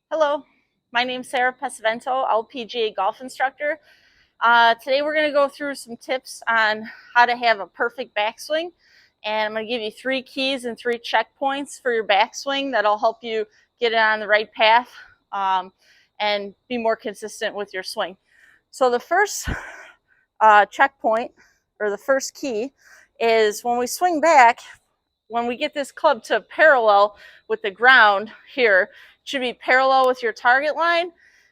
Hello, my name's Sarah Pesavento, LPGA golf instructor. Today we're going to go through some tips on how to have a perfect backswing, and I'm going to give you 3 keys and 3 checkpoints for your backswing that'll help you get it on the right path and be more consistent with your swing. So the first checkpoint, or the first key, is when we swing back, when we get this club to parallel with the ground here, it should be parallel with your target line.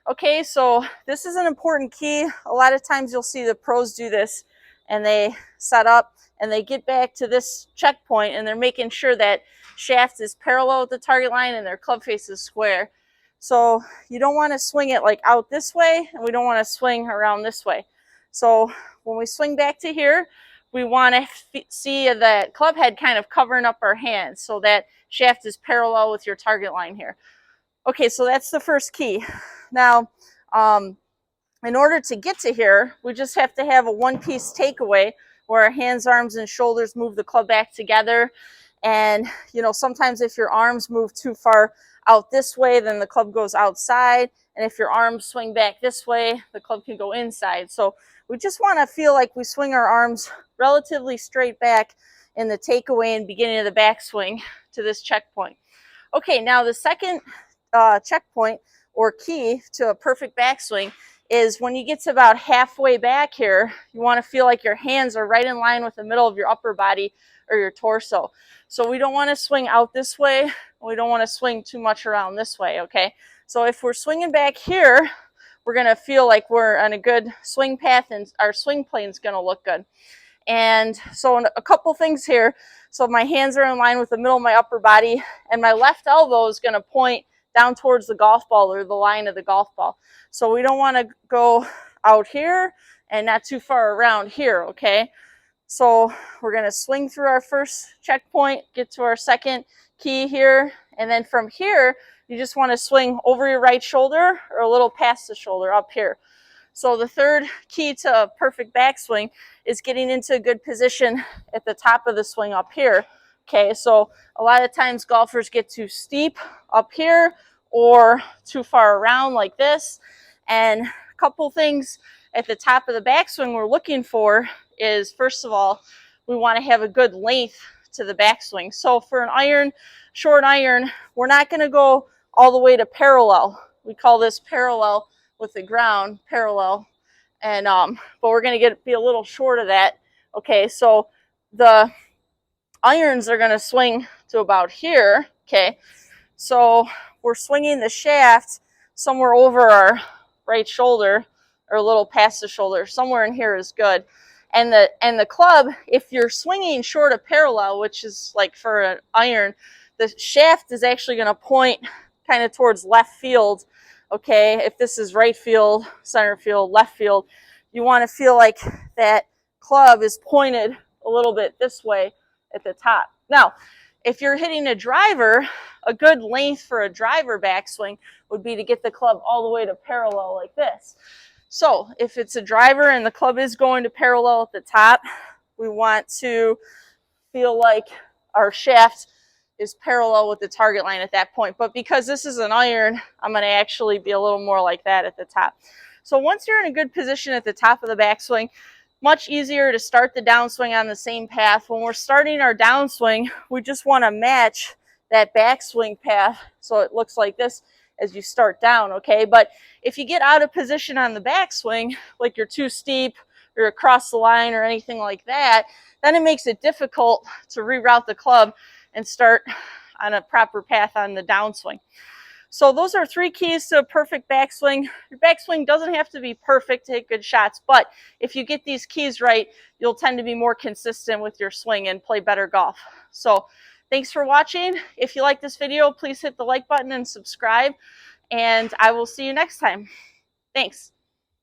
Okay, so this is an important key. A lot of times you'll see the pros do this and they set up and they get back to this checkpoint and they're making sure that shaft is parallel with the target line and their club face is square. So you don't want to swing it like out this way, and we don't want to swing around this way. So when we swing back to here, we want to see the club head kind of covering up our hands so that shaft is parallel with your target line here. Okay, so that's the first key. Now, in order to get to here, we just have to have a one-piece takeaway where our hands, arms, and shoulders move the club back together. And, you know, sometimes if your arms move too far out this way, then the club goes outside. And if your arms swing back this way, the club can go inside. So we just want to feel like we swing our arms relatively straight back in the takeaway and beginning of the backswing to this checkpoint. Okay, now the second checkpoint or key to a perfect backswing is when you get to about halfway back here, you want to feel like your hands are right in line with the middle of your upper body or your torso. So we don't want to swing out this way. We don't want to swing too much around this way, okay? So if we're swinging back here, we're going to feel like we're on a good swing path and our swing plane is going to look good. And so a couple things here. So my hands are in line with the middle of my upper body, and my left elbow is going to point down towards the golf ball or the line of the golf ball. So we don't want to go out here and not too far around here, okay? So we're going to swing through our first checkpoint, get to our second key here, and then from here, you just want to swing over your right shoulder or a little past the shoulder up here. So the third key to a perfect backswing is getting into a good position at the top of the swing up here. Okay, so a lot of times golfers get too steep up here or too far around like this. And a couple things at the top of the backswing we're looking for is, first of all, we want to have a good length to the backswing. So for an iron, short iron, we're not going to go all the way to parallel. We call this parallel with the ground, parallel. And but we're going to be a little short of that. Okay, so the irons are going to swing to about here. Okay, so we're swinging the shaft somewhere over our right shoulder or a little past the shoulder. Somewhere in here is good. And the club, if you're swinging short of parallel, which is like for an iron, the shaft is actually going to point kind of towards left field. Okay, if this is right field, center field, left field, you want to feel like that club is pointed a little bit this way at the top. Now, if you're hitting a driver, a good length for a driver backswing would be to get the club all the way to parallel like this. So if it's a driver and the club is going to parallel at the top, we want to feel like our shaft is parallel with the target line at that point. But because this is an iron, I'm going to actually be a little more like that at the top. So once you're in a good position at the top of the backswing, much easier to start the downswing on the same path. When we're starting our downswing, we just want to match that backswing path so it looks like this as you start down, okay? But if you get out of position on the backswing, like you're too steep or across the line or anything like that, then it makes it difficult to reroute the club and start on a proper path on the downswing. So those are 3 keys to a perfect backswing. Your backswing doesn't have to be perfect to hit good shots, but if you get these keys right, you'll tend to be more consistent with your swing and play better golf. So thanks for watching. If you like this video, please hit the like button and subscribe, and I will see you next time. Thanks.